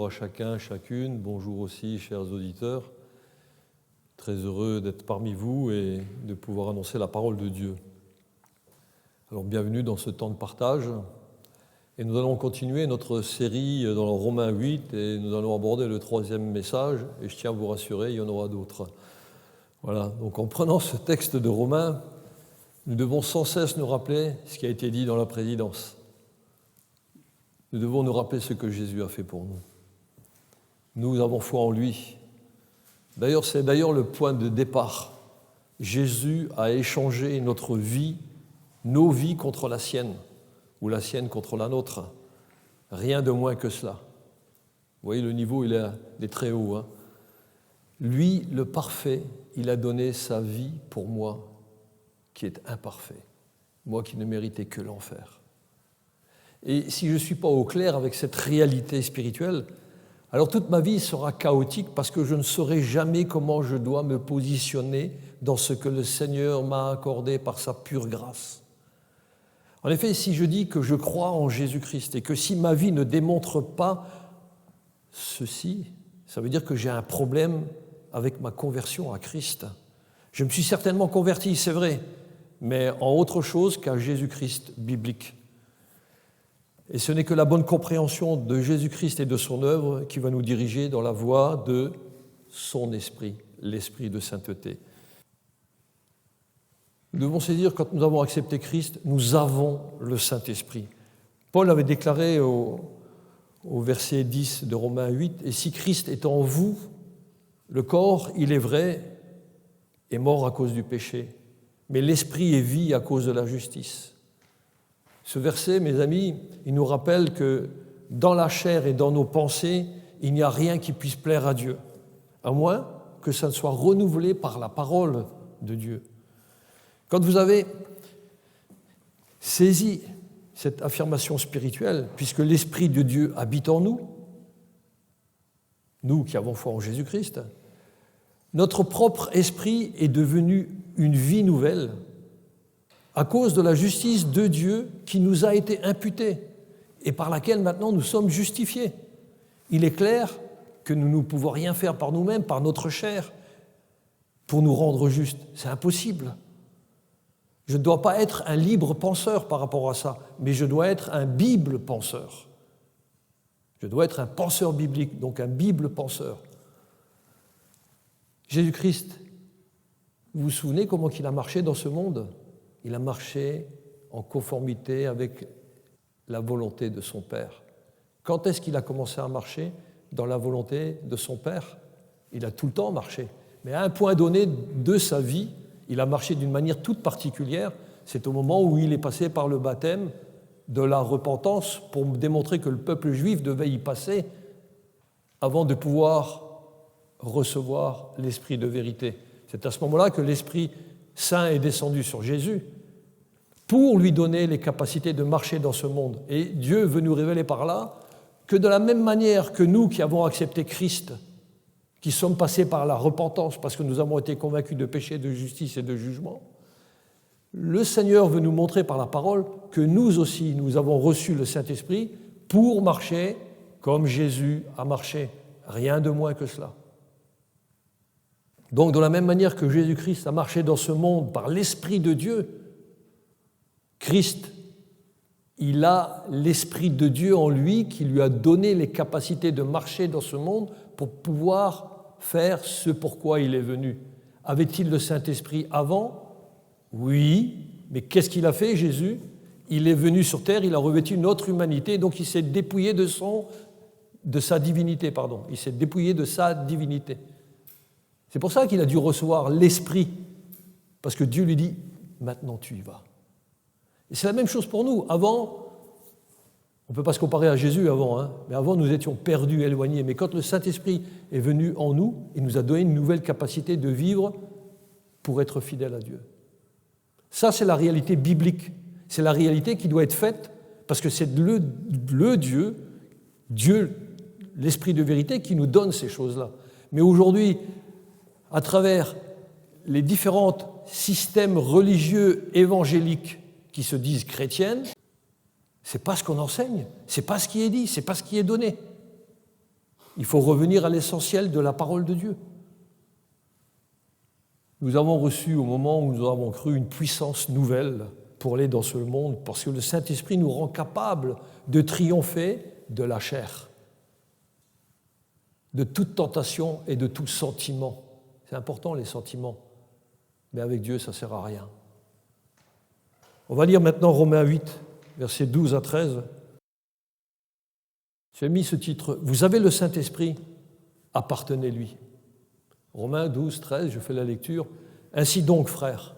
bonjour à chacun, chacune, bonjour aussi chers auditeurs. Très heureux d'être parmi vous et de pouvoir annoncer la parole de Dieu. Alors bienvenue dans ce temps de partage et nous allons continuer notre série dans le Romains 8 et nous allons aborder le 3e message et je tiens à vous rassurer, il y en aura d'autres. Voilà, donc en prenant ce texte de Romains, nous devons sans cesse nous rappeler ce qui a été dit dans la présidence. Nous devons nous rappeler ce que Jésus a fait pour nous. Nous avons foi en lui. D'ailleurs, c'est le point de départ. Jésus a échangé notre vie, nos vies contre la sienne, ou la sienne contre la nôtre. Rien de moins que cela. Vous voyez, le niveau, il est très haut. Hein. Lui, le parfait, il a donné sa vie pour moi, qui est imparfait. Moi qui ne méritais que l'enfer. Et si je ne suis pas au clair avec cette réalité spirituelle, alors toute ma vie sera chaotique parce que je ne saurai jamais comment je dois me positionner dans ce que le Seigneur m'a accordé par sa pure grâce. En effet, si je dis que je crois en Jésus-Christ et que si ma vie ne démontre pas ceci, ça veut dire que j'ai un problème avec ma conversion à Christ. Je me suis certainement converti, c'est vrai, mais en autre chose qu'à Jésus-Christ biblique. Et ce n'est que la bonne compréhension de Jésus-Christ et de son œuvre qui va nous diriger dans la voie de son esprit, l'esprit de sainteté. Nous devons saisir, quand nous avons accepté Christ, nous avons le Saint-Esprit. Paul avait déclaré au verset 10 de Romains 8, « Et si Christ est en vous, le corps, il est vrai, est mort à cause du péché, mais l'esprit est vie à cause de la justice. » Ce verset, mes amis, il nous rappelle que dans la chair et dans nos pensées, il n'y a rien qui puisse plaire à Dieu, à moins que ça ne soit renouvelé par la parole de Dieu. Quand vous avez saisi cette affirmation spirituelle, puisque l'Esprit de Dieu habite en nous, nous qui avons foi en Jésus-Christ, notre propre esprit est devenu une vie nouvelle à cause de la justice de Dieu qui nous a été imputée et par laquelle maintenant nous sommes justifiés. Il est clair que nous ne pouvons rien faire par nous-mêmes, par notre chair, pour nous rendre justes. C'est impossible. Je ne dois pas être un libre penseur par rapport à ça, mais je dois être un Bible penseur. Je dois être un penseur biblique, donc un Bible penseur. Jésus-Christ, vous vous souvenez comment il a marché dans ce monde ? Il a marché en conformité avec la volonté de son Père. Quand est-ce qu'il a commencé à marcher dans la volonté de son Père ? Il a tout le temps marché. Mais à un point donné de sa vie, il a marché d'une manière toute particulière. C'est au moment où il est passé par le baptême de la repentance pour démontrer que le peuple juif devait y passer avant de pouvoir recevoir l'Esprit de vérité. C'est à ce moment-là que l'Esprit Saint est descendu sur Jésus pour lui donner les capacités de marcher dans ce monde. Et Dieu veut nous révéler par là que de la même manière que nous qui avons accepté Christ, qui sommes passés par la repentance parce que nous avons été convaincus de péché, de justice et de jugement, le Seigneur veut nous montrer par la parole que nous aussi, nous avons reçu le Saint-Esprit pour marcher comme Jésus a marché. Rien de moins que cela. Donc, de la même manière que Jésus-Christ a marché dans ce monde par l'Esprit de Dieu, Christ, il a l'Esprit de Dieu en lui qui lui a donné les capacités de marcher dans ce monde pour pouvoir faire ce pourquoi il est venu. Avait-il le Saint-Esprit avant ? Oui, mais qu'est-ce qu'il a fait, Jésus ? Il est venu sur terre, il a revêtu notre humanité, donc il s'est dépouillé de sa divinité. Il s'est dépouillé de sa divinité. C'est pour ça qu'il a dû recevoir l'Esprit, parce que Dieu lui dit « maintenant tu y vas ». Et c'est la même chose pour nous. Avant, on ne peut pas se comparer à Jésus avant, mais avant nous étions perdus, éloignés. Mais quand le Saint-Esprit est venu en nous, il nous a donné une nouvelle capacité de vivre pour être fidèles à Dieu. Ça, c'est la réalité biblique. C'est la réalité qui doit être faite, parce que c'est le Dieu, l'Esprit de vérité, qui nous donne ces choses-là. Mais aujourd'hui, à travers les différents systèmes religieux évangéliques qui se disent chrétiennes, c'est pas ce qu'on enseigne, c'est pas ce qui est dit, c'est pas ce qui est donné. Il faut revenir à l'essentiel de la parole de Dieu. Nous avons reçu au moment où nous avons cru une puissance nouvelle pour aller dans ce monde, parce que le Saint-Esprit nous rend capables de triompher de la chair, de toute tentation et de tout sentiment. C'est important les sentiments, mais avec Dieu ça ne sert à rien. On va lire maintenant Romains 8, versets 12 à 13. J'ai mis ce titre « Vous avez le Saint-Esprit, appartenez-lui ». Romains 12, 13, je fais la lecture. « Ainsi donc, frères,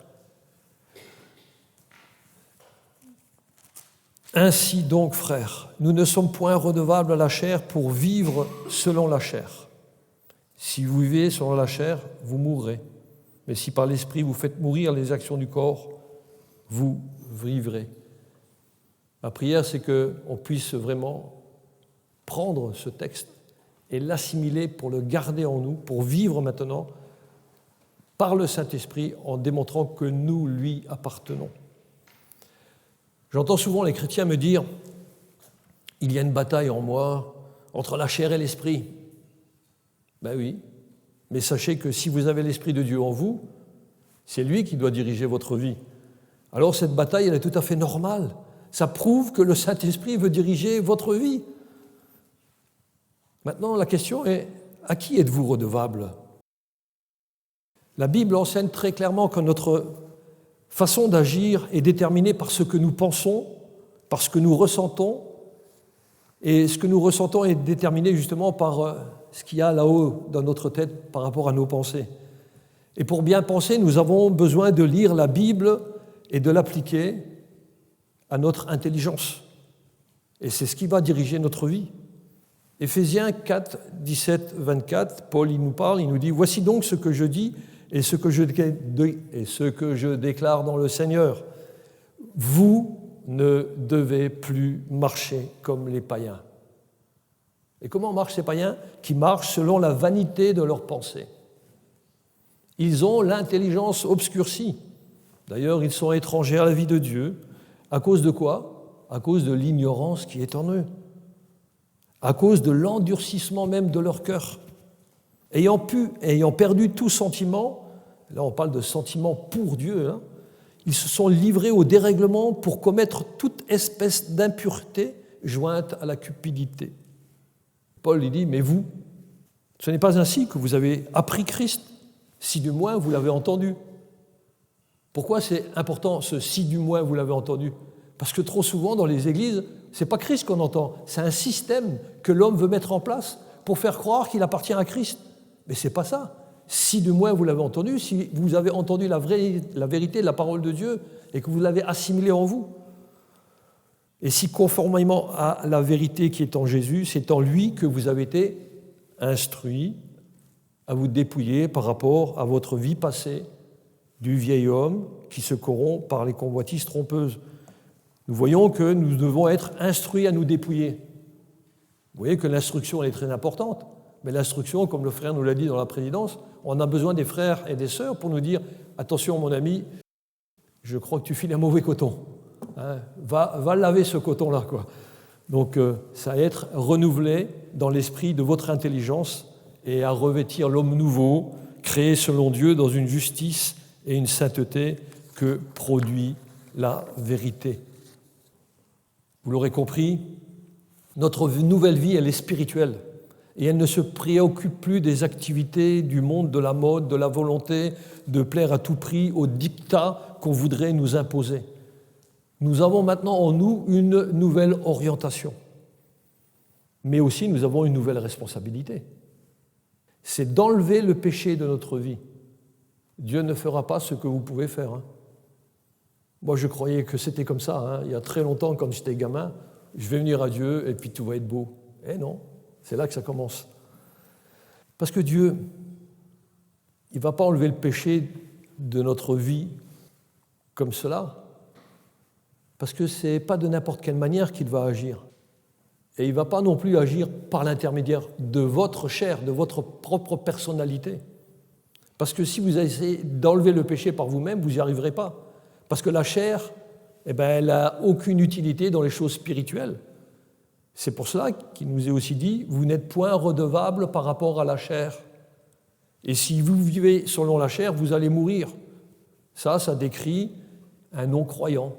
nous ne sommes point redevables à la chair pour vivre selon la chair. Si vous vivez selon la chair, vous mourrez. Mais si par l'Esprit vous faites mourir les actions du corps, vous vivrez. » Ma prière, c'est qu'on puisse vraiment prendre ce texte et l'assimiler pour le garder en nous, pour vivre maintenant par le Saint-Esprit en démontrant que nous lui appartenons. J'entends souvent les chrétiens me dire « Il y a une bataille en moi entre la chair et l'esprit. » Ben oui, mais sachez que si vous avez l'Esprit de Dieu en vous, c'est lui qui doit diriger votre vie. Alors cette bataille, elle est tout à fait normale. Ça prouve que le Saint-Esprit veut diriger votre vie. Maintenant, la question est, à qui êtes-vous redevable ? La Bible enseigne très clairement que notre façon d'agir est déterminée par ce que nous pensons, par ce que nous ressentons, et ce que nous ressentons est déterminé justement par ce qu'il y a là-haut dans notre tête par rapport à nos pensées. Et pour bien penser, nous avons besoin de lire la Bible et de l'appliquer à notre intelligence. Et c'est ce qui va diriger notre vie. Éphésiens 4, 17, 24, Paul il nous parle, il nous dit « Voici donc ce que je dis et ce que je déclare dans le Seigneur. Vous ne devez plus marcher comme les païens. » Et comment marchent ces païens ? Qui marchent selon la vanité de leurs pensées. Ils ont l'intelligence obscurcie. D'ailleurs, ils sont étrangers à la vie de Dieu. À cause de quoi ? À cause de l'ignorance qui est en eux. À cause de l'endurcissement même de leur cœur. Ayant perdu tout sentiment, là on parle de sentiment pour Dieu, ils se sont livrés au dérèglement pour commettre toute espèce d'impureté jointe à la cupidité. Paul lui dit, mais vous, ce n'est pas ainsi que vous avez appris Christ, si du moins vous l'avez entendu. Pourquoi c'est important ce « si du moins vous l'avez entendu » ? Parce que trop souvent dans les églises, ce n'est pas Christ qu'on entend, c'est un système que l'homme veut mettre en place pour faire croire qu'il appartient à Christ. Mais ce n'est pas ça. Si du moins vous l'avez entendu, si vous avez entendu la vérité de la parole de Dieu et que vous l'avez assimilée en vous, et si conformément à la vérité qui est en Jésus, c'est en lui que vous avez été instruits à vous dépouiller par rapport à votre vie passée du vieil homme qui se corrompt par les convoitises trompeuses. Nous voyons que nous devons être instruits à nous dépouiller. Vous voyez que l'instruction elle est très importante, mais l'instruction, comme le frère nous l'a dit dans la présidence, on a besoin des frères et des sœurs pour nous dire « Attention mon ami, je crois que tu files un mauvais coton. Va laver ce coton-là. » Donc ça va être renouvelé dans l'esprit de votre intelligence et à revêtir l'homme nouveau, créé selon Dieu dans une justice et une sainteté que produit la vérité. Vous l'aurez compris, notre nouvelle vie, elle est spirituelle et elle ne se préoccupe plus des activités du monde, de la mode, de la volonté de plaire à tout prix aux dictats qu'on voudrait nous imposer. Nous avons maintenant en nous une nouvelle orientation, mais aussi nous avons une nouvelle responsabilité. C'est d'enlever le péché de notre vie. Dieu ne fera pas ce que vous pouvez faire. Moi, je croyais que c'était comme ça. Il y a très longtemps, quand j'étais gamin, je vais venir à Dieu et puis tout va être beau. Eh non, c'est là que ça commence. Parce que Dieu, il ne va pas enlever le péché de notre vie comme cela, parce que ce n'est pas de n'importe quelle manière qu'il va agir. Et il ne va pas non plus agir par l'intermédiaire de votre chair, de votre propre personnalité. Parce que si vous essayez d'enlever le péché par vous-même, vous n'y arriverez pas. Parce que la chair, elle n'a aucune utilité dans les choses spirituelles. C'est pour cela qu'il nous est aussi dit, vous n'êtes point redevable par rapport à la chair. Et si vous vivez selon la chair, vous allez mourir. Ça décrit un non-croyant.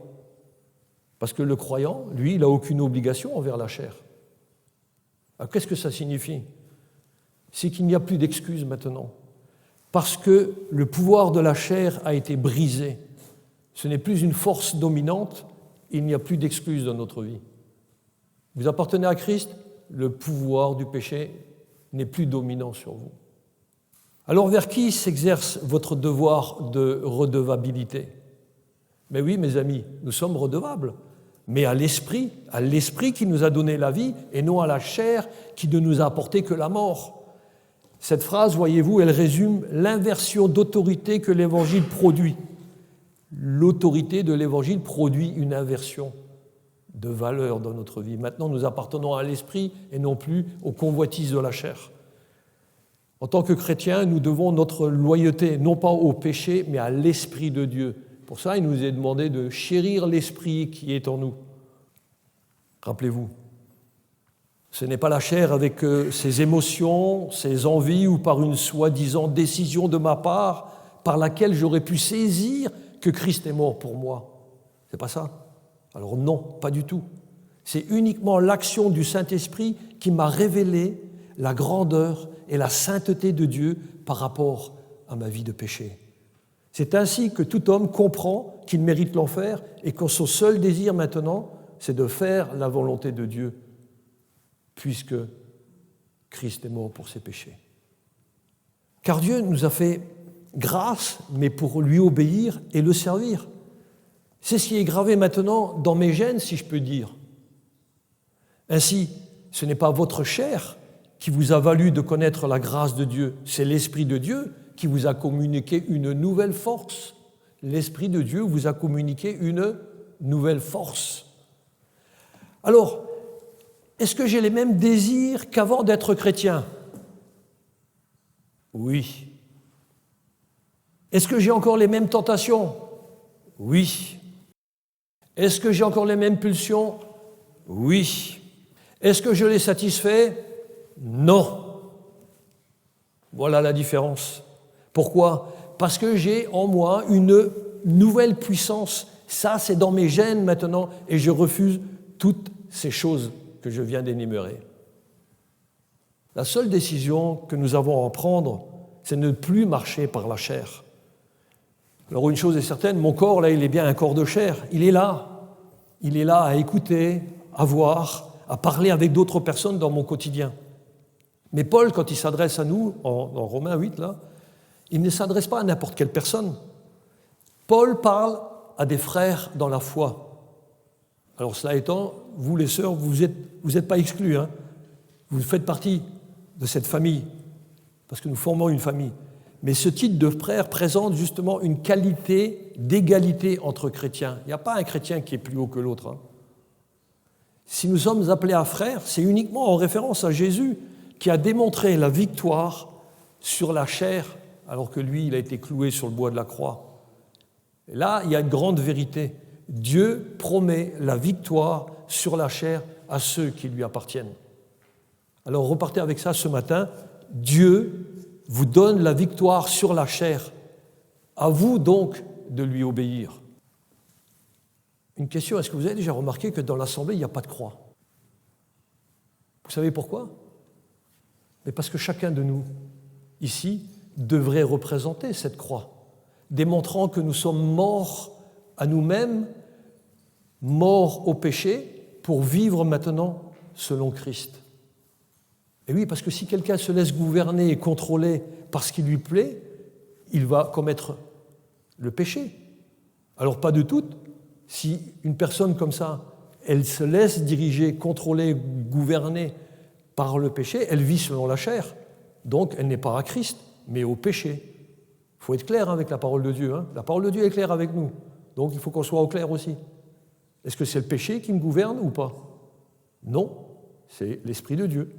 Parce que le croyant, lui, il n'a aucune obligation envers la chair. Alors, qu'est-ce que ça signifie? C'est qu'il n'y a plus d'excuses maintenant. Parce que le pouvoir de la chair a été brisé. Ce n'est plus une force dominante, il n'y a plus d'excuses dans notre vie. Vous appartenez à Christ, le pouvoir du péché n'est plus dominant sur vous. Alors vers qui s'exerce votre devoir de redevabilité? Mais oui, mes amis, nous sommes redevables, mais à l'Esprit qui nous a donné la vie, et non à la chair qui ne nous a apporté que la mort. Cette phrase, voyez-vous, elle résume l'inversion d'autorité que l'Évangile produit. L'autorité de l'Évangile produit une inversion de valeur dans notre vie. Maintenant, nous appartenons à l'Esprit et non plus aux convoitises de la chair. En tant que chrétiens, nous devons notre loyauté, non pas au péché, mais à l'Esprit de Dieu. Pour ça, il nous est demandé de chérir l'Esprit qui est en nous. Rappelez-vous, ce n'est pas la chair avec ses émotions, ses envies ou par une soi-disant décision de ma part par laquelle j'aurais pu saisir que Christ est mort pour moi. C'est pas ça. Alors non, pas du tout. C'est uniquement l'action du Saint-Esprit qui m'a révélé la grandeur et la sainteté de Dieu par rapport à ma vie de péché. C'est ainsi que tout homme comprend qu'il mérite l'enfer et que son seul désir maintenant, c'est de faire la volonté de Dieu, puisque Christ est mort pour ses péchés. Car Dieu nous a fait grâce, mais pour lui obéir et le servir. C'est ce qui est gravé maintenant dans mes gènes, si je peux dire. Ainsi, ce n'est pas votre chair qui vous a valu de connaître la grâce de Dieu, c'est l'Esprit de Dieu qui vous a communiqué une nouvelle force. L'Esprit de Dieu vous a communiqué une nouvelle force. Alors, est-ce que j'ai les mêmes désirs qu'avant d'être chrétien? Oui. Est-ce que j'ai encore les mêmes tentations? Oui. Est-ce que j'ai encore les mêmes pulsions? Oui. Est-ce que je les satisfais? Non. Voilà la différence. Pourquoi? Parce que j'ai en moi une nouvelle puissance. Ça, c'est dans mes gènes maintenant, et je refuse toutes ces choses que je viens d'énumérer. La seule décision que nous avons à prendre, c'est de ne plus marcher par la chair. Alors une chose est certaine, mon corps, là, il est bien un corps de chair. Il est là. Il est là à écouter, à voir, à parler avec d'autres personnes dans mon quotidien. Mais Paul, quand il s'adresse à nous, dans Romains 8, là, il ne s'adresse pas à n'importe quelle personne. Paul parle à des frères dans la foi. Alors cela étant, vous les sœurs, vous êtes pas exclus, hein. Vous faites partie de cette famille, parce que nous formons une famille. Mais ce titre de frère présente justement une qualité d'égalité entre chrétiens. Il n'y a pas un chrétien qui est plus haut que l'autre, hein. Si nous sommes appelés à frères, c'est uniquement en référence à Jésus qui a démontré la victoire sur la chair, alors que lui, il a été cloué sur le bois de la croix. Et là, il y a une grande vérité. Dieu promet la victoire sur la chair à ceux qui lui appartiennent. Alors repartez avec ça ce matin. Dieu vous donne la victoire sur la chair. À vous donc de lui obéir. Une question, est-ce que vous avez déjà remarqué que dans l'Assemblée, il n'y a pas de croix? Vous savez pourquoi? Mais parce que chacun de nous, ici, devrait représenter cette croix, démontrant que nous sommes morts à nous-mêmes, morts au péché, pour vivre maintenant selon Christ. Et oui, parce que si quelqu'un se laisse gouverner et contrôler par ce qui lui plaît, il va commettre le péché. Alors pas de doute, si une personne comme ça, elle se laisse diriger, contrôler, gouverner par le péché, elle vit selon la chair. Donc elle n'est pas à Christ, mais au péché. Il faut être clair avec la parole de Dieu, hein. La parole de Dieu est claire avec nous. Donc il faut qu'on soit au clair aussi. Est-ce que c'est le péché qui me gouverne ou pas? Non, c'est l'Esprit de Dieu.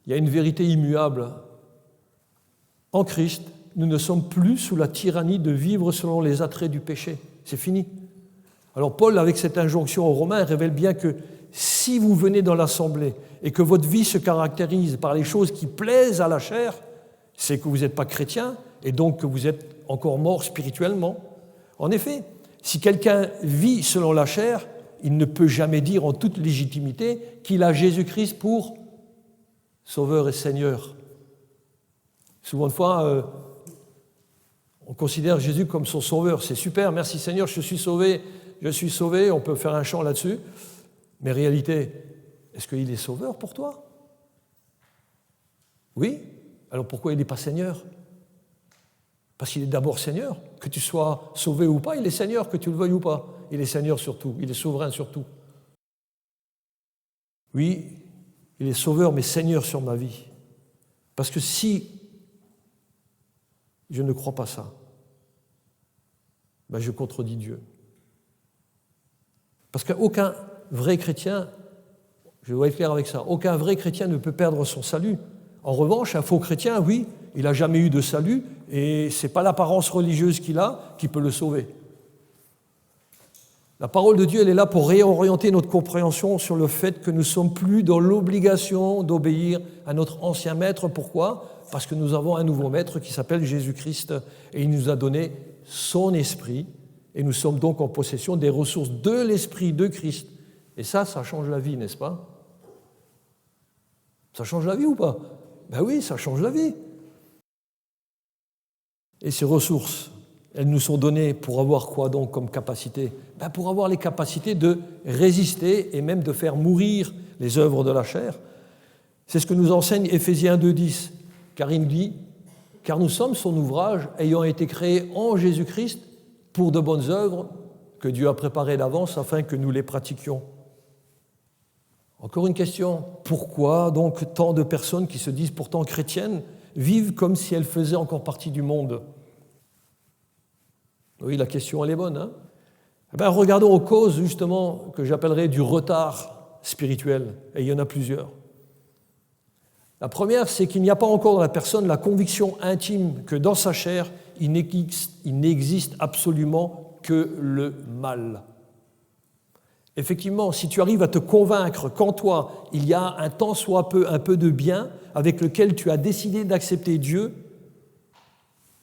Il y a une vérité immuable. En Christ, nous ne sommes plus sous la tyrannie de vivre selon les attraits du péché. C'est fini. Alors Paul, avec cette injonction aux Romains, révèle bien que si vous venez dans l'assemblée et que votre vie se caractérise par les choses qui plaisent à la chair, c'est que vous n'êtes pas chrétien et donc que vous êtes encore mort spirituellement. En effet, si quelqu'un vit selon la chair, il ne peut jamais dire en toute légitimité qu'il a Jésus-Christ pour Sauveur et Seigneur. Souvent de fois, on considère Jésus comme son Sauveur. C'est super, merci Seigneur, je suis sauvé, on peut faire un chant là-dessus. Mais en réalité, est-ce qu'il est Sauveur pour toi? Oui. Alors pourquoi il n'est pas Seigneur? Parce qu'il est d'abord Seigneur. Que tu sois sauvé ou pas, il est Seigneur, que tu le veuilles ou pas. Il est Seigneur sur tout, il est souverain sur tout. Oui, il est Sauveur, mais Seigneur sur ma vie. Parce que si je ne crois pas ça, ben je contredis Dieu. Parce qu'aucun vrai chrétien, je dois être clair avec ça, aucun vrai chrétien ne peut perdre son salut. En revanche, un faux chrétien, oui, il n'a jamais eu de salut et ce n'est pas l'apparence religieuse qu'il a qui peut le sauver. La parole de Dieu, elle est là pour réorienter notre compréhension sur le fait que nous ne sommes plus dans l'obligation d'obéir à notre ancien maître. Pourquoi? Parce que nous avons un nouveau maître qui s'appelle Jésus-Christ et il nous a donné son esprit et nous sommes donc en possession des ressources de l'esprit de Christ. Et ça change la vie, n'est-ce pas? Ça change la vie ou pas? Ben oui, ça change la vie. Et ces ressources, elles nous sont données pour avoir quoi donc comme capacité? Ben pour avoir les capacités de résister et même de faire mourir les œuvres de la chair. C'est ce que nous enseigne Éphésiens 2,10, car il nous dit « Car nous sommes son ouvrage, ayant été créés en Jésus-Christ pour de bonnes œuvres que Dieu a préparées d'avance afin que nous les pratiquions. » Encore une question, pourquoi donc tant de personnes qui se disent pourtant chrétiennes vivent comme si elles faisaient encore partie du monde? Oui, la question elle est bonne. Hein? Regardons aux causes justement que j'appellerais du retard spirituel, et il y en a plusieurs. La première, c'est qu'il n'y a pas encore dans la personne la conviction intime que dans sa chair, il n'existe absolument que le mal. Effectivement, si tu arrives à te convaincre qu'en toi, il y a un tant soit peu, un peu de bien avec lequel tu as décidé d'accepter Dieu,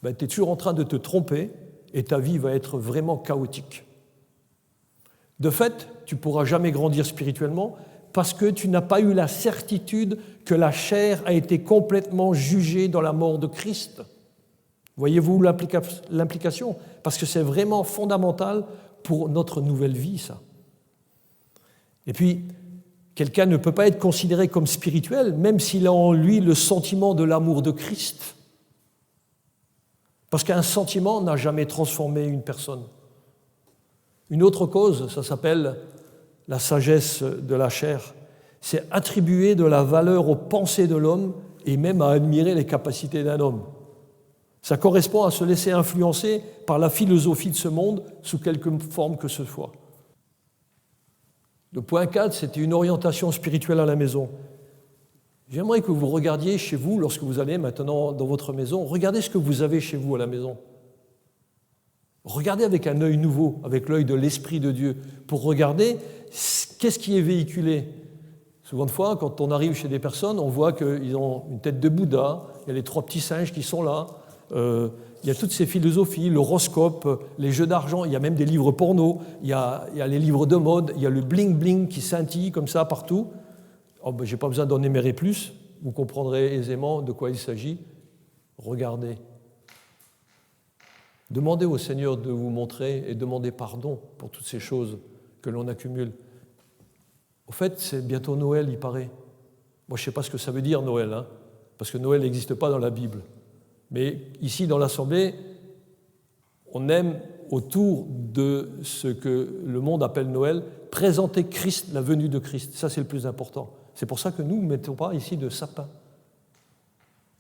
tu es toujours en train de te tromper et ta vie va être vraiment chaotique. De fait, tu ne pourras jamais grandir spirituellement parce que tu n'as pas eu la certitude que la chair a été complètement jugée dans la mort de Christ. Voyez-vous l'implication? Parce que c'est vraiment fondamental pour notre nouvelle vie, ça. Et puis, quelqu'un ne peut pas être considéré comme spirituel, même s'il a en lui le sentiment de l'amour de Christ. Parce qu'un sentiment n'a jamais transformé une personne. Une autre cause, ça s'appelle la sagesse de la chair. C'est attribuer de la valeur aux pensées de l'homme et même à admirer les capacités d'un homme. Ça correspond à se laisser influencer par la philosophie de ce monde sous quelque forme que ce soit. Le point 4, c'était une orientation spirituelle à la maison. J'aimerais que vous regardiez chez vous, lorsque vous allez maintenant dans votre maison, regardez ce que vous avez chez vous à la maison. Regardez avec un œil nouveau, avec l'œil de l'Esprit de Dieu, pour regarder qu'est-ce qui est véhiculé. Souvent de fois, quand on arrive chez des personnes, on voit qu'ils ont une tête de Bouddha, il y a les 3 petits singes qui sont là, il y a toutes ces philosophies, l'horoscope, les jeux d'argent, il y a même des livres porno, il y a les livres de mode, il y a le bling-bling qui scintille comme ça partout. Je n'ai pas besoin d'en énumérer plus, vous comprendrez aisément de quoi il s'agit. Regardez. Demandez au Seigneur de vous montrer et demandez pardon pour toutes ces choses que l'on accumule. Au fait, c'est bientôt Noël, il paraît. Moi, je ne sais pas ce que ça veut dire Noël, hein, parce que Noël n'existe pas dans la Bible. Mais ici, dans l'Assemblée, on aime, autour de ce que le monde appelle Noël, présenter Christ, la venue de Christ. Ça, c'est le plus important. C'est pour ça que nous ne mettons pas ici de sapin.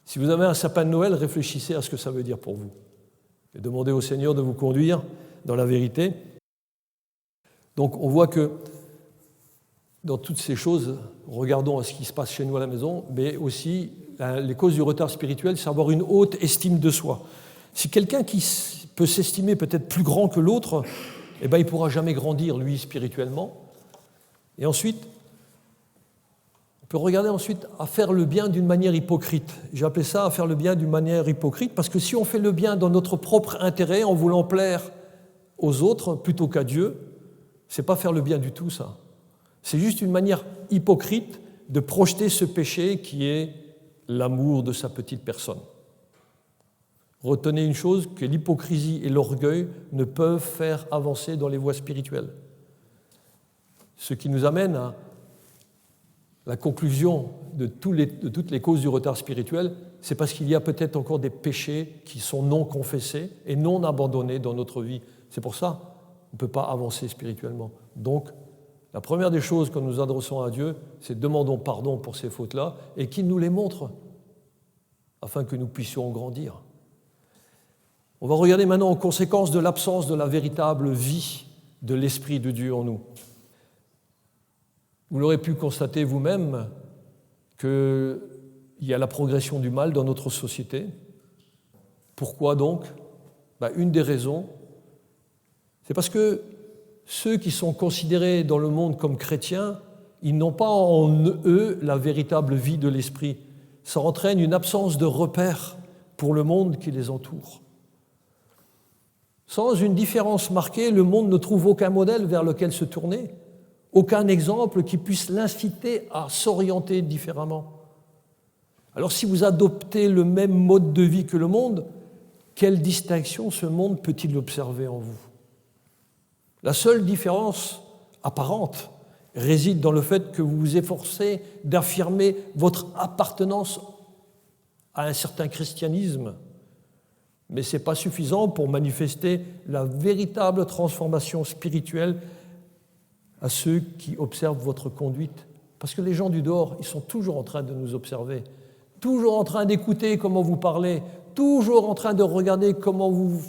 Si vous avez un sapin de Noël, réfléchissez à ce que ça veut dire pour vous. Et demandez au Seigneur de vous conduire dans la vérité. Donc, on voit que dans toutes ces choses, regardons à ce qui se passe chez nous à la maison, mais aussi les causes du retard spirituel, c'est avoir une haute estime de soi. Si quelqu'un qui peut s'estimer peut-être plus grand que l'autre, il ne pourra jamais grandir, lui, spirituellement. Et ensuite, On peut regarder ensuite à faire le bien d'une manière hypocrite. J'ai appelé ça à faire le bien d'une manière hypocrite parce que si on fait le bien dans notre propre intérêt, en voulant plaire aux autres plutôt qu'à Dieu, c'est pas faire le bien du tout, ça. C'est juste une manière hypocrite de projeter ce péché qui est l'amour de sa petite personne. Retenez une chose, que l'hypocrisie et l'orgueil ne peuvent faire avancer dans les voies spirituelles. Ce qui nous amène à la conclusion de toutes les causes du retard spirituel, c'est parce qu'il y a peut-être encore des péchés qui sont non confessés et non abandonnés dans notre vie. C'est pour ça qu'on ne peut pas avancer spirituellement. Donc, la première des choses que nous adressons à Dieu, c'est demandons pardon pour ces fautes-là et qu'il nous les montre afin que nous puissions grandir. On va regarder maintenant aux conséquences de l'absence de la véritable vie de l'Esprit de Dieu en nous. Vous l'aurez pu constater vous-même qu'il y a la progression du mal dans notre société. Pourquoi donc ? Une des raisons, c'est parce que ceux qui sont considérés dans le monde comme chrétiens, ils n'ont pas en eux la véritable vie de l'Esprit. Ça entraîne une absence de repères pour le monde qui les entoure. Sans une différence marquée, le monde ne trouve aucun modèle vers lequel se tourner, aucun exemple qui puisse l'inciter à s'orienter différemment. Alors si vous adoptez le même mode de vie que le monde, quelle distinction ce monde peut-il observer en vous ? La seule différence apparente réside dans le fait que vous vous efforcez d'affirmer votre appartenance à un certain christianisme. Mais ce n'est pas suffisant pour manifester la véritable transformation spirituelle à ceux qui observent votre conduite. Parce que les gens du dehors, ils sont toujours en train de nous observer, toujours en train d'écouter comment vous parlez, toujours en train de regarder comment vous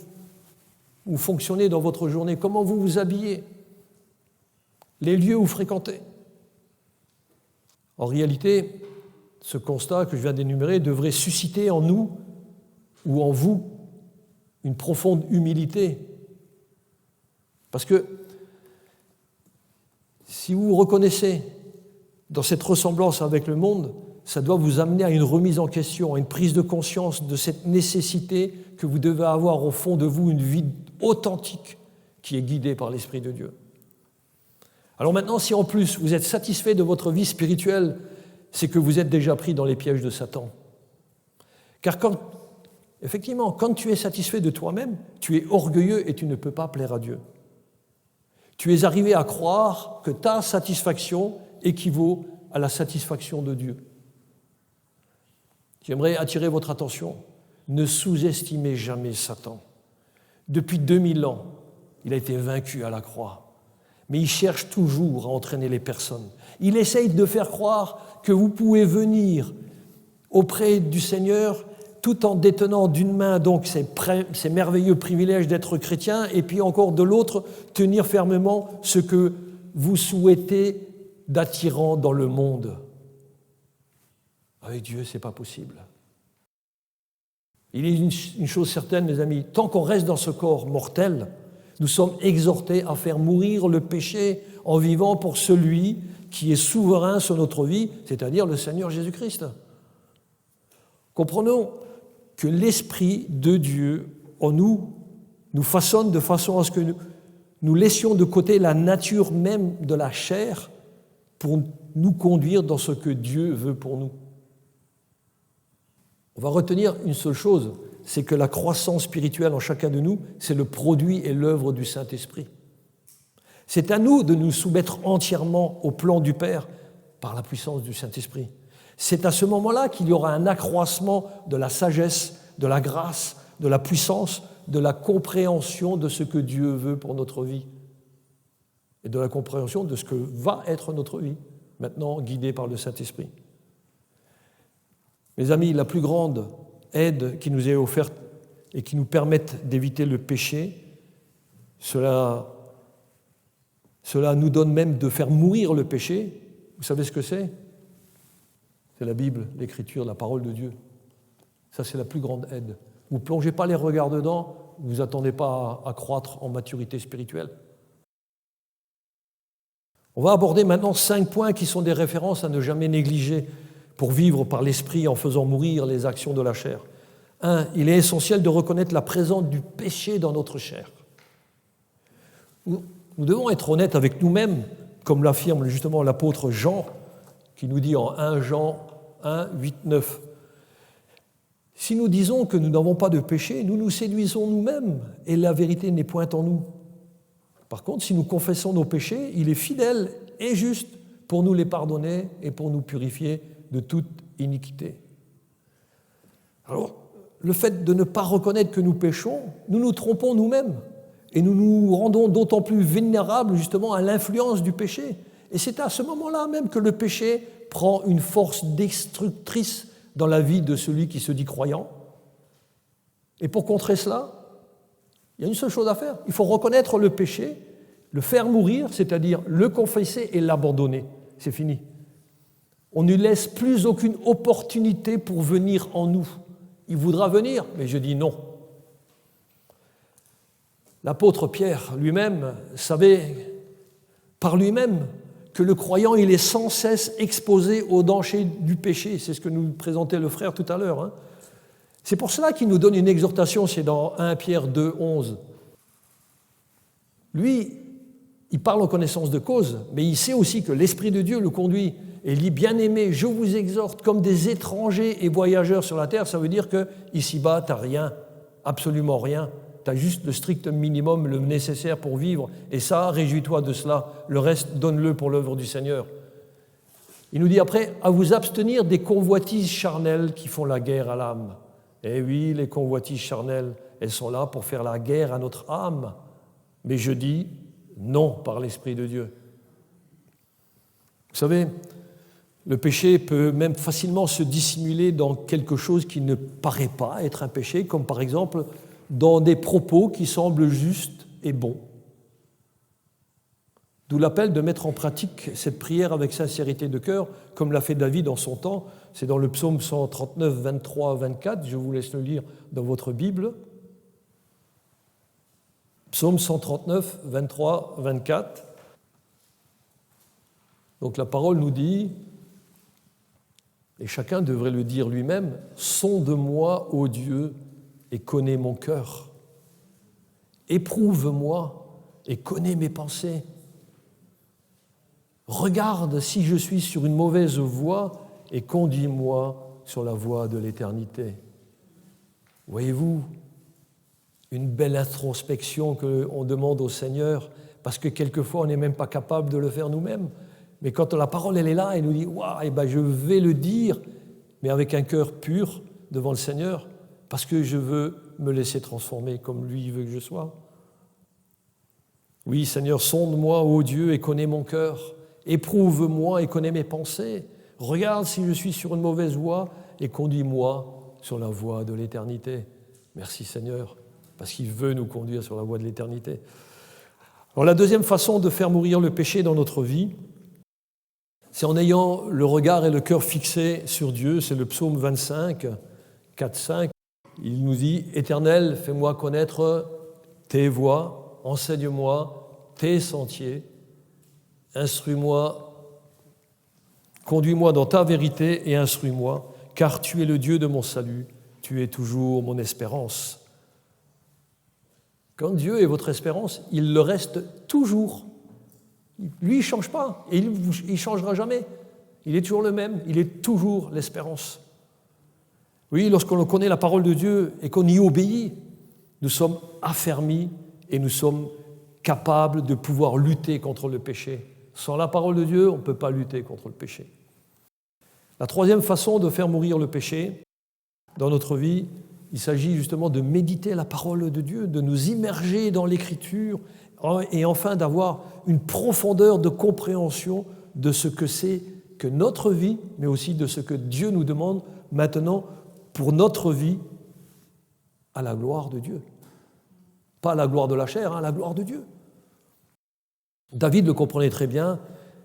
fonctionnez dans votre journée, comment vous vous habillez, les lieux où vous fréquentez. En réalité, ce constat que je viens d'énumérer devrait susciter en nous ou en vous une profonde humilité. Parce que si vous vous reconnaissez dans cette ressemblance avec le monde, ça doit vous amener à une remise en question, à une prise de conscience de cette nécessité que vous devez avoir au fond de vous une vie authentique qui est guidée par l'Esprit de Dieu. Alors maintenant, si en plus vous êtes satisfait de votre vie spirituelle, c'est que vous êtes déjà pris dans les pièges de Satan. Car effectivement, quand tu es satisfait de toi-même, tu es orgueilleux et tu ne peux pas plaire à Dieu. Tu es arrivé à croire que ta satisfaction équivaut à la satisfaction de Dieu. J'aimerais attirer votre attention. Ne sous-estimez jamais Satan. Depuis 2000 ans, il a été vaincu à la croix. Mais il cherche toujours à entraîner les personnes. Il essaye de faire croire que vous pouvez venir auprès du Seigneur tout en détenant d'une main donc ces merveilleux privilèges d'être chrétien et puis encore de l'autre tenir fermement ce que vous souhaitez d'attirant dans le monde. Avec Dieu, ce n'est pas possible. Il est une chose certaine, mes amis, tant qu'on reste dans ce corps mortel, nous sommes exhortés à faire mourir le péché en vivant pour celui qui est souverain sur notre vie, c'est-à-dire le Seigneur Jésus-Christ. Comprenons que l'Esprit de Dieu en nous façonne de façon à ce que nous laissions de côté la nature même de la chair pour nous conduire dans ce que Dieu veut pour nous. On va retenir une seule chose, c'est que la croissance spirituelle en chacun de nous, c'est le produit et l'œuvre du Saint-Esprit. C'est à nous de nous soumettre entièrement au plan du Père par la puissance du Saint-Esprit. C'est à ce moment-là qu'il y aura un accroissement de la sagesse, de la grâce, de la puissance, de la compréhension de ce que Dieu veut pour notre vie et de la compréhension de ce que va être notre vie, maintenant guidée par le Saint-Esprit. Mes amis, la plus grande aide qui nous est offerte et qui nous permette d'éviter le péché, cela nous donne même de faire mourir le péché. Vous savez ce que c'est ? C'est la Bible, l'Écriture, la parole de Dieu. Ça, c'est la plus grande aide. Vous ne plongez pas les regards dedans, vous n'attendez pas à croître en maturité spirituelle. On va aborder maintenant 5 points qui sont des références à ne jamais négliger pour vivre par l'esprit en faisant mourir les actions de la chair. 1. Il est essentiel de reconnaître la présence du péché dans notre chair. Nous devons être honnêtes avec nous-mêmes, comme l'affirme justement l'apôtre Jean, qui nous dit en 1 Jean 1, 8, 9. Si nous disons que nous n'avons pas de péché, nous nous séduisons nous-mêmes et la vérité n'est point en nous. Par contre, si nous confessons nos péchés, il est fidèle et juste pour nous les pardonner et pour nous purifier de toute iniquité. Alors, le fait de ne pas reconnaître que nous péchons, nous nous trompons nous-mêmes et nous nous rendons d'autant plus vulnérables justement à l'influence du péché. Et c'est à ce moment-là même que le péché prend une force destructrice dans la vie de celui qui se dit croyant. Et pour contrer cela, il y a une seule chose à faire. Il faut reconnaître le péché, le faire mourir, c'est-à-dire le confesser et l'abandonner. C'est fini. On ne laisse plus aucune opportunité pour venir en nous. Il voudra venir, mais je dis non. L'apôtre Pierre lui-même savait par lui-même que le croyant, il est sans cesse exposé au danger du péché. C'est ce que nous présentait le frère tout à l'heure. C'est pour cela qu'il nous donne une exhortation, c'est dans 1 Pierre 2, 11. Lui, il parle en connaissance de cause, mais il sait aussi que l'Esprit de Dieu le conduit. Et il dit, bien-aimés, je vous exhorte comme des étrangers et voyageurs sur la terre. Ça veut dire qu'ici-bas, tu n'as rien, absolument rien. Tu as juste le strict minimum, le nécessaire pour vivre. Et ça, réjouis-toi de cela. Le reste, donne-le pour l'œuvre du Seigneur. Il nous dit après, à vous abstenir des convoitises charnelles qui font la guerre à l'âme. Eh oui, les convoitises charnelles, elles sont là pour faire la guerre à notre âme. Mais je dis non par l'Esprit de Dieu. Vous savez, le péché peut même facilement se dissimuler dans quelque chose qui ne paraît pas être un péché, comme par exemple dans des propos qui semblent justes et bons. D'où l'appel de mettre en pratique cette prière avec sincérité de cœur, comme l'a fait David en son temps. C'est dans le psaume 139, 23, 24. Je vous laisse le lire dans votre Bible. Psaume 139, 23, 24. Donc la parole nous dit, et chacun devrait le dire lui-même, « Sonde-moi, ô Dieu, et connais mon cœur. Éprouve-moi et connais mes pensées. Regarde si je suis sur une mauvaise voie et conduis-moi sur la voie de l'éternité. » Voyez-vous, une belle introspection qu'on demande au Seigneur, parce que quelquefois on n'est même pas capable de le faire nous-mêmes. Mais quand la parole elle est là, elle nous dit « Waouh, eh ben, je vais le dire, mais avec un cœur pur devant le Seigneur, parce que je veux me laisser transformer comme lui veut que je sois. » Oui, Seigneur, sonde-moi, ô Dieu, et connais mon cœur. Éprouve-moi et connais mes pensées. Regarde si je suis sur une mauvaise voie et conduis-moi sur la voie de l'éternité. Merci Seigneur, parce qu'il veut nous conduire sur la voie de l'éternité. Alors, la deuxième façon de faire mourir le péché dans notre vie, c'est en ayant le regard et le cœur fixés sur Dieu. C'est le psaume 25, 4, 5. Il nous dit « Éternel, fais-moi connaître tes voies, enseigne-moi tes sentiers, instruis-moi, conduis-moi dans ta vérité et instruis-moi, car tu es le Dieu de mon salut, tu es toujours mon espérance. » Quand Dieu est votre espérance, il le reste toujours. Lui, il ne change pas et il ne changera jamais. Il est toujours le même, il est toujours l'espérance. Oui, lorsqu'on connaît la parole de Dieu et qu'on y obéit, nous sommes affermis et nous sommes capables de pouvoir lutter contre le péché. Sans la parole de Dieu, on ne peut pas lutter contre le péché. La troisième façon de faire mourir le péché dans notre vie, il s'agit justement de méditer la parole de Dieu, de nous immerger dans l'Écriture et enfin d'avoir une profondeur de compréhension de ce que c'est que notre vie, mais aussi de ce que Dieu nous demande maintenant pour notre vie à la gloire de Dieu. Pas à la gloire de la chair, à la gloire de Dieu. David le comprenait très bien,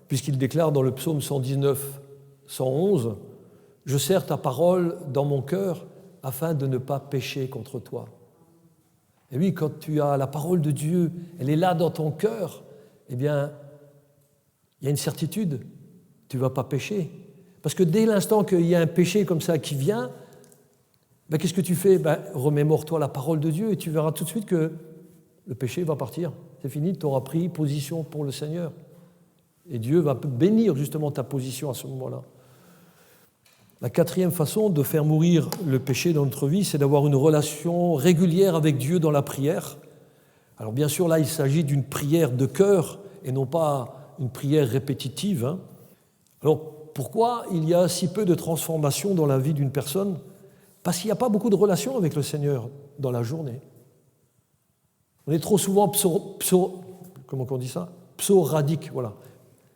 puisqu'il déclare dans le psaume 119, 111, « Je serre ta parole dans mon cœur afin de ne pas pécher contre toi. » Et oui, quand tu as la parole de Dieu, elle est là dans ton cœur, eh bien, il y a une certitude, tu ne vas pas pécher. Parce que dès l'instant qu'il y a un péché comme ça qui vient, ben, qu'est-ce que tu fais? Ben, remémore-toi la parole de Dieu et tu verras tout de suite que le péché va partir. C'est fini, tu auras pris position pour le Seigneur. Et Dieu va bénir justement ta position à ce moment-là. La quatrième façon de faire mourir le péché dans notre vie, c'est d'avoir une relation régulière avec Dieu dans la prière. Alors bien sûr, là, il s'agit d'une prière de cœur et non pas une prière répétitive. Hein. Alors pourquoi il y a si peu de transformation dans la vie d'une personne? Parce qu'il n'y a pas beaucoup de relations avec le Seigneur dans la journée. On est trop souvent comment on dit ça? Psoradique, voilà.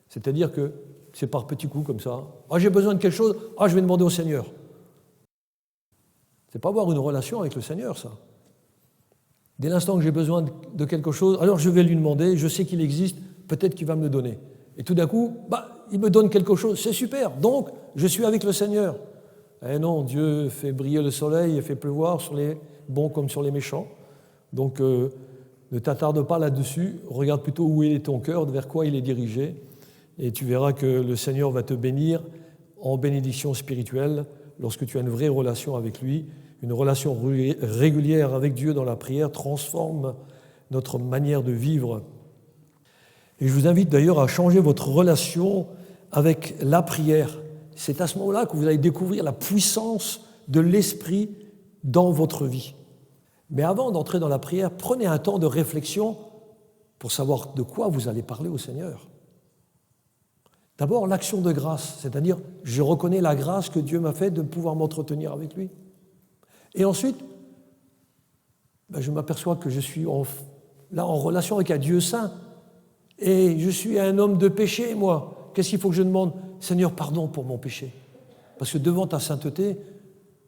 C'est-à-dire que c'est par petits coups comme ça. Ah, j'ai besoin de quelque chose, je vais demander au Seigneur. C'est pas avoir une relation avec le Seigneur, ça. Dès l'instant que j'ai besoin de quelque chose, alors je vais lui demander, je sais qu'il existe, peut-être qu'il va me le donner. Et tout d'un coup, il me donne quelque chose, c'est super, donc je suis avec le Seigneur. Eh non, Dieu fait briller le soleil et fait pleuvoir sur les bons comme sur les méchants. Donc ne t'attarde pas là-dessus, regarde plutôt où est ton cœur, vers quoi il est dirigé, et tu verras que le Seigneur va te bénir en bénédiction spirituelle lorsque tu as une vraie relation avec lui. Une relation régulière avec Dieu dans la prière transforme notre manière de vivre. Et je vous invite d'ailleurs à changer votre relation avec la prière. C'est à ce moment-là que vous allez découvrir la puissance de l'Esprit dans votre vie. Mais avant d'entrer dans la prière, prenez un temps de réflexion pour savoir de quoi vous allez parler au Seigneur. D'abord, l'action de grâce, c'est-à-dire je reconnais la grâce que Dieu m'a faite de pouvoir m'entretenir avec lui. Et ensuite, je m'aperçois que je suis là en relation avec un Dieu saint. Et je suis un homme de péché, moi. Qu'est-ce qu'il faut que je demande? Seigneur, pardon pour mon péché. Parce que devant ta sainteté,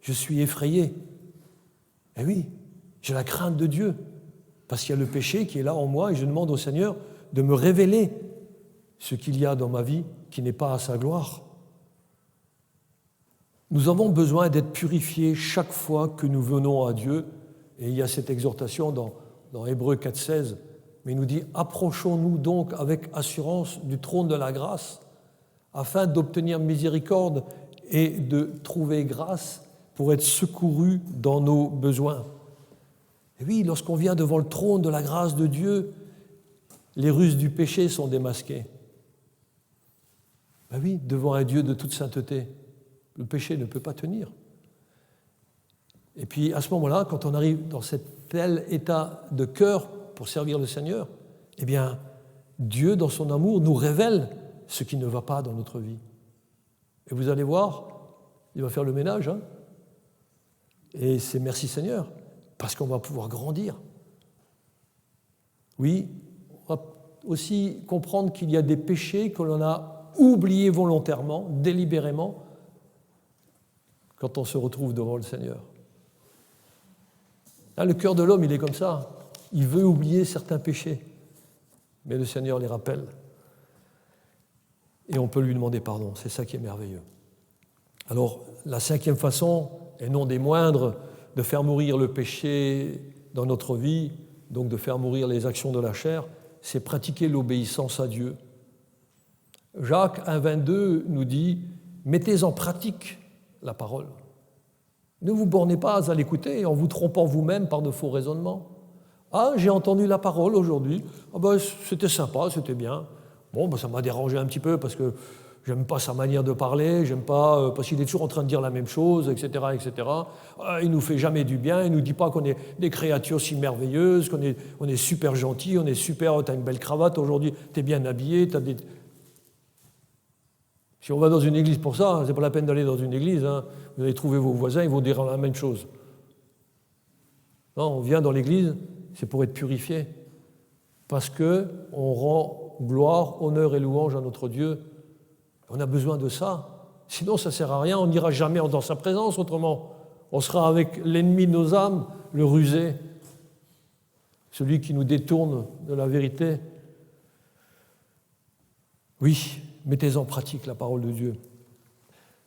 je suis effrayé. Eh oui, j'ai la crainte de Dieu. Parce qu'il y a le péché qui est là en moi et je demande au Seigneur de me révéler ce qu'il y a dans ma vie qui n'est pas à sa gloire. Nous avons besoin d'être purifiés chaque fois que nous venons à Dieu. Et il y a cette exhortation dans Hébreux 4,16, mais il nous dit « Approchons-nous donc avec assurance du trône de la grâce, afin d'obtenir miséricorde et de trouver grâce pour être secourus dans nos besoins. » Et oui, lorsqu'on vient devant le trône de la grâce de Dieu, les ruses du péché sont démasquées. Ben oui, devant un Dieu de toute sainteté, le péché ne peut pas tenir. Et puis à ce moment-là, quand on arrive dans cet tel état de cœur pour servir le Seigneur, eh bien, Dieu, dans son amour, nous révèle ce qui ne va pas dans notre vie. Et vous allez voir, il va faire le ménage. Hein, et c'est merci Seigneur, parce qu'on va pouvoir grandir. Oui, on va aussi comprendre qu'il y a des péchés que l'on a oubliés volontairement, délibérément, quand on se retrouve devant le Seigneur. Là, le cœur de l'homme, il est comme ça. Il veut oublier certains péchés, mais le Seigneur les rappelle. Et on peut lui demander pardon. C'est ça qui est merveilleux. Alors, la cinquième façon, et non des moindres, de faire mourir le péché dans notre vie, donc de faire mourir les actions de la chair, c'est pratiquer l'obéissance à Dieu. Jacques 1,22 nous dit « Mettez en pratique la parole. Ne vous bornez pas à l'écouter en vous trompant vous-même par de faux raisonnements. Ah, j'ai entendu la parole aujourd'hui. Ah ben, c'était sympa, c'était bien. Bon, ben, ça m'a dérangé un petit peu parce que j'aime pas sa manière de parler, j'aime pas parce qu'il est toujours en train de dire la même chose, etc., etc. Ah, il nous fait jamais du bien, il nous dit pas qu'on est des créatures si merveilleuses, on est super gentil, on est super, t'as une belle cravate aujourd'hui, t'es bien habillé, t'as des... Si on va dans une église pour ça, c'est pas la peine d'aller dans une église. Hein. Vous allez trouver vos voisins, ils vont dire la même chose. Non, on vient dans l'église, c'est pour être purifié. Parce qu'on rend gloire, honneur et louange à notre Dieu. On a besoin de ça. Sinon, ça ne sert à rien, on n'ira jamais dans sa présence autrement. On sera avec l'ennemi de nos âmes, le rusé, celui qui nous détourne de la vérité. Oui, mettez en pratique la parole de Dieu.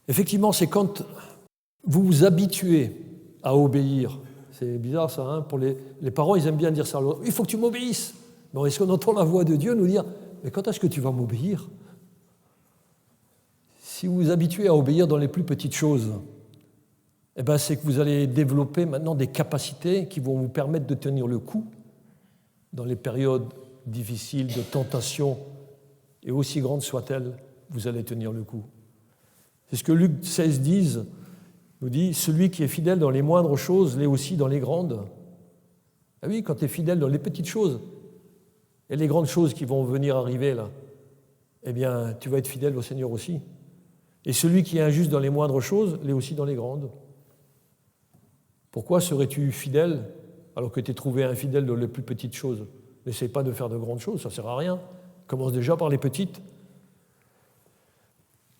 Effectivement, c'est quand vous vous habituez à obéir. C'est bizarre ça, hein, pour les parents, ils aiment bien dire ça. Il faut que tu m'obéisses. Mais est-ce qu'on entend la voix de Dieu nous dire « Mais quand est-ce que tu vas m'obéir ? Si vous vous habituez à obéir dans les plus petites choses, eh ben, c'est que vous allez développer maintenant des capacités qui vont vous permettre de tenir le coup dans les périodes difficiles de tentation, et aussi grandes soient-elles, vous allez tenir le coup. C'est ce que Luc 16 nous dit, celui qui est fidèle dans les moindres choses l'est aussi dans les grandes. Ah oui, quand tu es fidèle dans les petites choses, et les grandes choses qui vont venir arriver là, eh bien, tu vas être fidèle au Seigneur aussi. Et celui qui est injuste dans les moindres choses l'est aussi dans les grandes. Pourquoi serais-tu fidèle alors que tu es trouvé infidèle dans les plus petites choses? N'essaie pas de faire de grandes choses, ça ne sert à rien. Commence déjà par les petites.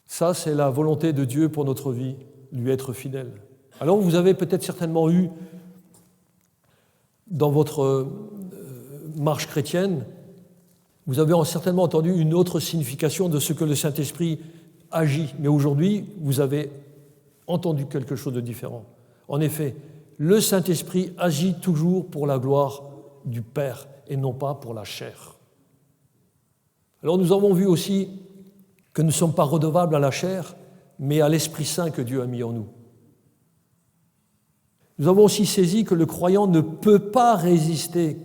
Ça, c'est la volonté de Dieu pour notre vie, lui être fidèle. Alors, vous avez peut-être certainement eu, dans votre marche chrétienne, vous avez certainement entendu une autre signification de ce que le Saint-Esprit agit. Mais aujourd'hui, vous avez entendu quelque chose de différent. En effet, le Saint-Esprit agit toujours pour la gloire du Père et non pas pour la chair. Alors nous avons vu aussi que nous ne sommes pas redevables à la chair, mais à l'Esprit Saint que Dieu a mis en nous. Nous avons aussi saisi que le croyant ne peut pas résister,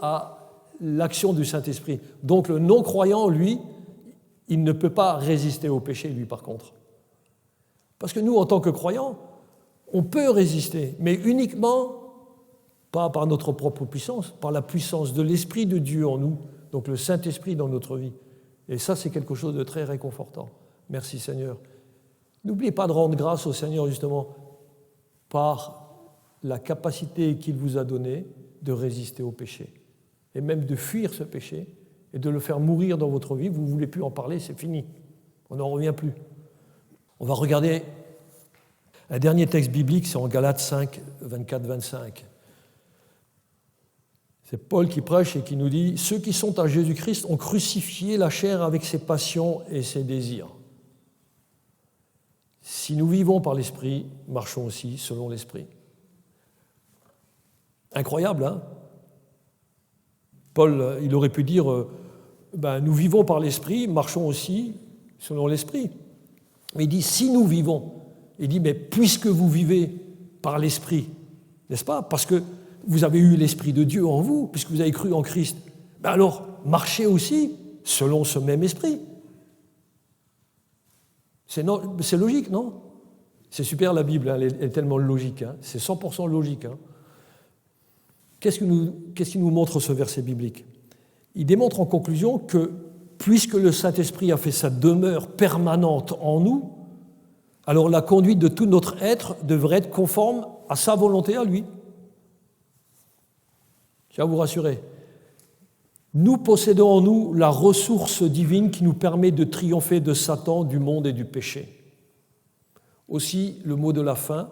à l'action du Saint-Esprit. Donc le non-croyant, lui, il ne peut pas résister au péché, lui, par contre. Parce que nous, en tant que croyants, on peut résister, mais uniquement, pas par notre propre puissance, par la puissance de l'Esprit de Dieu en nous, donc le Saint-Esprit dans notre vie. Et ça, c'est quelque chose de très réconfortant. Merci Seigneur. N'oubliez pas de rendre grâce au Seigneur, justement, par la capacité qu'il vous a donnée de résister au péché, et même de fuir ce péché, et de le faire mourir dans votre vie. Vous ne voulez plus en parler, c'est fini. On n'en revient plus. On va regarder un dernier texte biblique, c'est en Galates 5, 24-25. C'est Paul qui prêche et qui nous dit « Ceux qui sont à Jésus-Christ ont crucifié la chair avec ses passions et ses désirs. Si nous vivons par l'Esprit, marchons aussi selon l'Esprit. » Incroyable, hein? Paul, il aurait pu dire nous vivons par l'Esprit, marchons aussi selon l'Esprit. Mais il dit « si nous vivons », il dit « mais puisque vous vivez par l'Esprit, n'est-ce pas? Parce que vous avez eu l'Esprit de Dieu en vous, puisque vous avez cru en Christ, alors marchez aussi selon ce même Esprit. » C'est logique, non? C'est super la Bible, hein, elle est tellement logique, hein, c'est 100% logique. Hein. Qu'est-ce qui nous montre ce verset biblique? Il démontre en conclusion que puisque le Saint-Esprit a fait sa demeure permanente en nous, alors la conduite de tout notre être devrait être conforme à sa volonté à lui. Je vais vous rassurer. Nous possédons en nous la ressource divine qui nous permet de triompher de Satan, du monde et du péché. Aussi, le mot de la fin,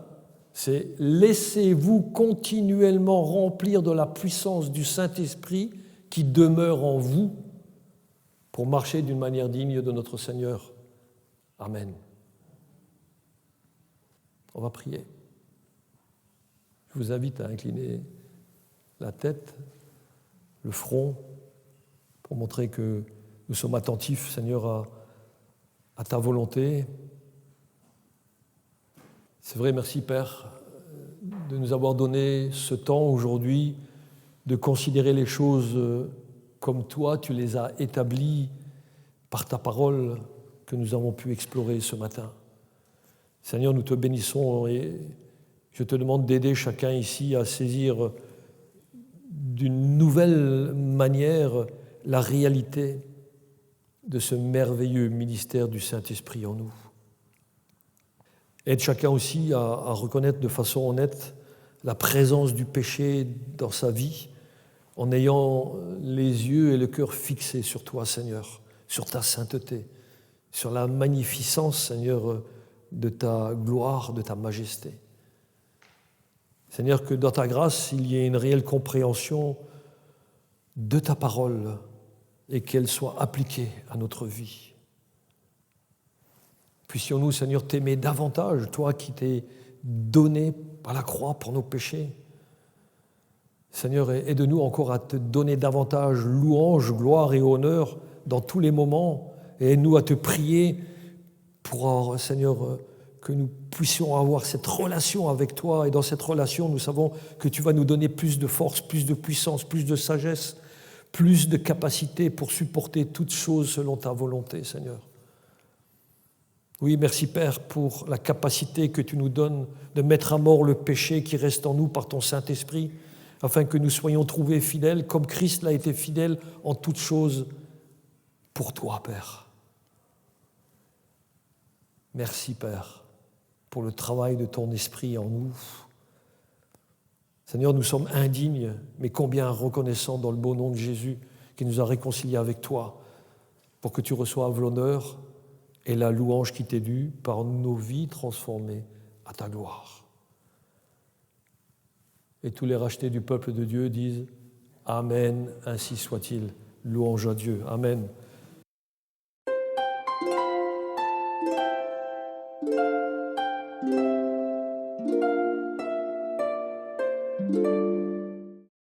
c'est « Laissez-vous continuellement remplir de la puissance du Saint-Esprit qui demeure en vous pour marcher d'une manière digne de notre Seigneur. » Amen. On va prier. Je vous invite à incliner la tête, le front, pour montrer que nous sommes attentifs, Seigneur, à ta volonté. C'est vrai, merci Père, de nous avoir donné ce temps aujourd'hui de considérer les choses comme toi, tu les as établies par ta parole que nous avons pu explorer ce matin. Seigneur, nous te bénissons et je te demande d'aider chacun ici à saisir d'une nouvelle manière la réalité de ce merveilleux ministère du Saint-Esprit en nous. Aide chacun aussi à reconnaître de façon honnête la présence du péché dans sa vie, en ayant les yeux et le cœur fixés sur toi, Seigneur, sur ta sainteté, sur la magnificence, Seigneur, de ta gloire, de ta majesté. Seigneur, que dans ta grâce, il y ait une réelle compréhension de ta parole et qu'elle soit appliquée à notre vie. Puissions-nous, Seigneur, t'aimer davantage, toi qui t'es donné par la croix pour nos péchés. Seigneur, aide-nous encore à te donner davantage louange, gloire et honneur dans tous les moments et aide-nous à te prier pour, Seigneur, que nous puissions avoir cette relation avec toi. Et dans cette relation, nous savons que tu vas nous donner plus de force, plus de puissance, plus de sagesse, plus de capacité pour supporter toutes choses selon ta volonté, Seigneur. Oui, merci Père pour la capacité que tu nous donnes de mettre à mort le péché qui reste en nous par ton Saint-Esprit, afin que nous soyons trouvés fidèles, comme Christ l'a été fidèle en toutes choses pour toi, Père. Merci, Père, pour le travail de ton Esprit en nous. Seigneur, nous sommes indignes, mais combien reconnaissants dans le beau nom de Jésus qui nous a réconciliés avec toi, pour que tu reçoives l'honneur et la louange qui t'est due par nos vies transformées à ta gloire. Et tous les rachetés du peuple de Dieu disent « Amen, ainsi soit-il. Louange à Dieu. Amen. »